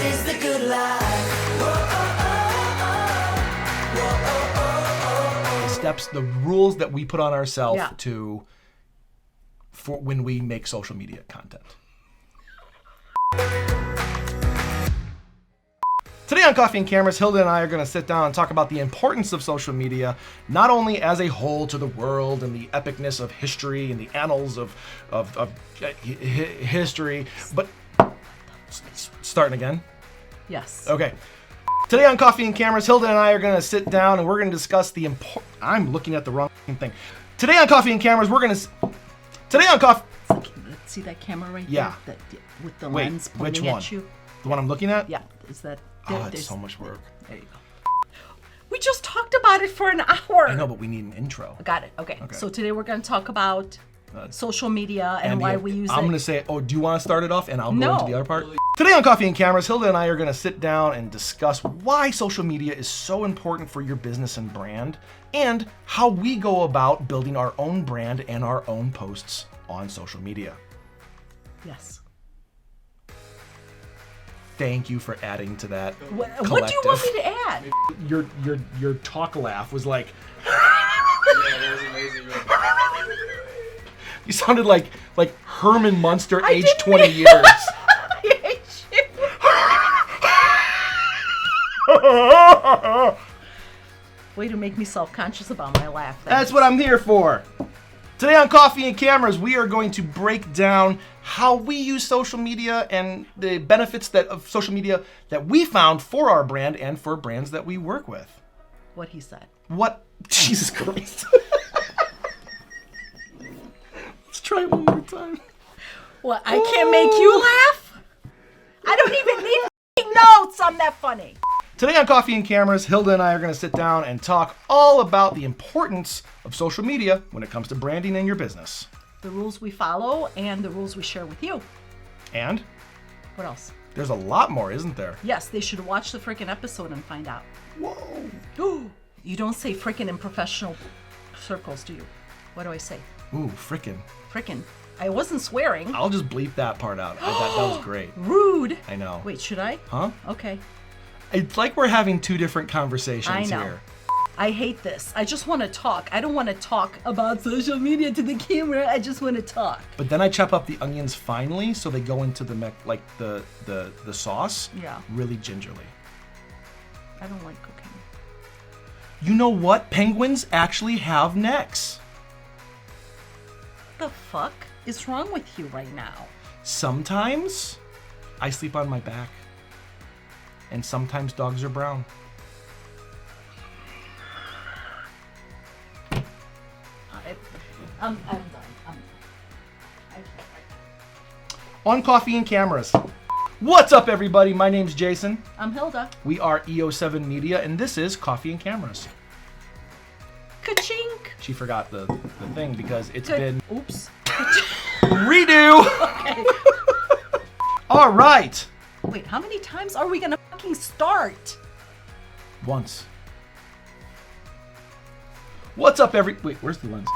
is the good life. The steps, the rules that we put on ourselves Yeah. for when we make social media content. Today on Coffee and Cameras, Hilda and I are going to sit down and talk about the importance of social media, not only as a whole to the world and the epicness of history and the annals of history, but starting again? Yes. Okay. Today on Coffee and Cameras, Hilda and I are going to sit down and we're going to discuss the I'm looking at the wrong thing. Today on Coffee and Cameras, we're going to... Today on Coffee... See that camera right Yeah. there? With the Wait, lens which pointing one? at you? The one I'm looking at? Yeah. Is that... Oh, it's so much work. There you go. We just talked about it for an hour. I know, but we need an intro. Got it. Okay. So today we're going to talk about social media and why we use it. I'm going to say, do you want to start it off and I'll go No. into the other part? Today on Coffee and Cameras, Hilda and I are going to sit down and discuss why social media is so important for your business and brand and how we go about building our own brand and our own posts on social media. Yes. Thank you for adding to that. What do you want me to add? Your talk laugh was like... Yeah, that was amazing. You sounded like Herman Munster, I aged didn't 20 mean- years. I hate you. Way to make me self-conscious about my laugh. That's what I'm here for. Today on Coffee and Cameras, we are going to break down how we use social media and the benefits of social media that we found for our brand and for brands that we work with. What he said. What? Jesus Christ. Let's try it one more time. What? I can't make you laugh? I don't even need notes. I'm that funny. Today on Coffee and Cameras, Hilda and I are going to sit down and talk all about the importance of social media when it comes to branding in your business. The rules we follow and the rules we share with you. And What else? there's a lot more, isn't there? Yes, they should watch the freaking episode and find out. Whoa. You don't say frickin' in professional circles, do you? What do I say? Ooh, frickin'. Frickin'. I wasn't swearing. I'll just bleep that part out. I thought that was great. Rude. I know. Wait, should I? Huh? Okay. It's like we're having two different conversations I know. here. I hate this. I just want to talk. I don't want to talk about social media to the camera. I just want to talk. But then I chop up the onions finely so they go into the the sauce Yeah. really gingerly. I don't like cooking. You know what? Penguins actually have necks. The fuck is wrong with you right now? Sometimes I sleep on my back. And sometimes dogs are brown. I'm done. I can't On Coffee and Cameras. What's up, everybody? My name's Jason. I'm Hilda. We are Eo7 Media, and this is Coffee and Cameras. Ka-chink. She forgot the thing because it's Good. been Oops. redo. Okay. All right. Wait, how many times are we gonna fucking start? Once. What's up, wait, where's the lens?